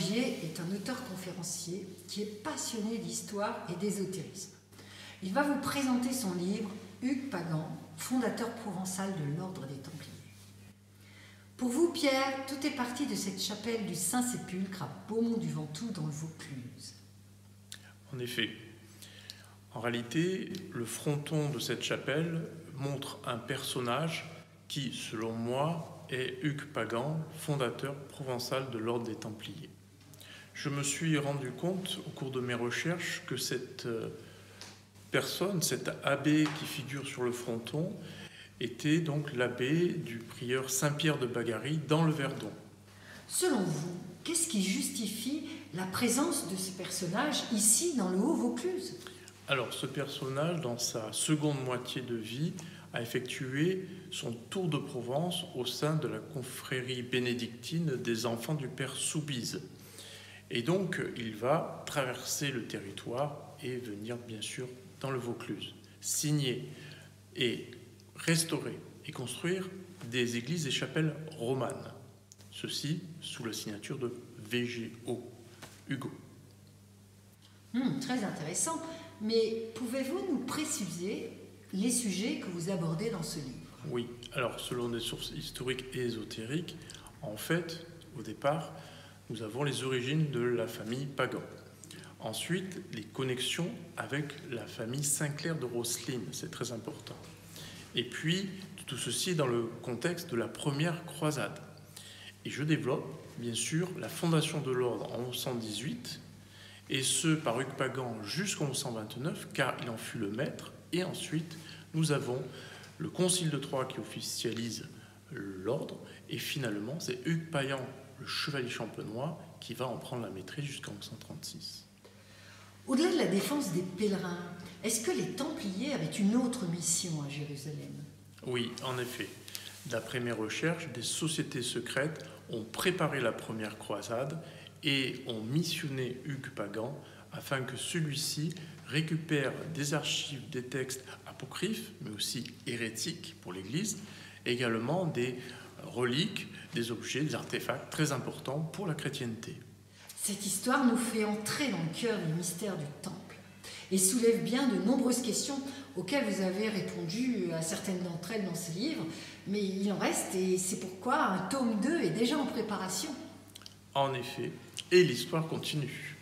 Vigier est un auteur-conférencier qui est passionné d'histoire et d'ésotérisme. Il va vous présenter son livre « Hugues Pagan, fondateur provençal de l'Ordre des Templiers ». Pour vous, Pierre, tout est parti de cette chapelle du Saint-Sépulcre à Beaumont-du-Ventoux dans le Vaucluse. En effet, en réalité, le fronton de cette chapelle montre un personnage qui, selon moi, est Hugues Pagan, fondateur provençal de l'Ordre des Templiers. Je me suis rendu compte au cours de mes recherches que cette personne, cet abbé qui figure sur le fronton, était donc l'abbé du prieur Saint-Pierre de Bagary dans le Verdon. Selon vous, qu'est-ce qui justifie la présence de ce personnage ici dans le Haut-Vaucluse? Alors, ce personnage, dans sa seconde moitié de vie, a effectué son tour de Provence au sein de la confrérie bénédictine des enfants du père Soubise. Et donc, il va traverser le territoire et venir, bien sûr, dans le Vaucluse, signer et restaurer et construire des églises et chapelles romanes. Ceci sous la signature de VGO, Hugo. Très intéressant. Mais pouvez-vous nous préciser les sujets que vous abordez dans ce livre? Oui, alors selon des sources historiques et ésotériques, en fait, au départ, nous avons les origines de la famille Pagan. Ensuite, les connexions avec la famille Saint-Clair de Roselyne, c'est très important. Et puis, tout ceci dans le contexte de la première croisade. Et je développe, bien sûr, la fondation de l'ordre en 1118, et ce par Hugues Pagan jusqu'en 1129, car il en fut le maître. Et ensuite, nous avons le Concile de Troyes qui officialise l'ordre, et finalement, c'est Hugues Pagan, le chevalier champenois, qui va en prendre la maîtrise jusqu'en 1136. Au-delà de la défense des pèlerins, est-ce que les Templiers avaient une autre mission à Jérusalem? Oui, en effet. D'après mes recherches, des sociétés secrètes ont préparé la première croisade et ont missionné Hugues Pagan afin que celui-ci récupère des archives, des textes apocryphes, mais aussi hérétiques pour l'Église, également des reliques, des objets, des artefacts très importants pour la chrétienté. Cette histoire nous fait entrer dans le cœur des mystères du Temple et soulève bien de nombreuses questions auxquelles vous avez répondu à certaines d'entre elles dans ce livre, mais il en reste et c'est pourquoi un tome 2 est déjà en préparation. En effet, et l'histoire continue.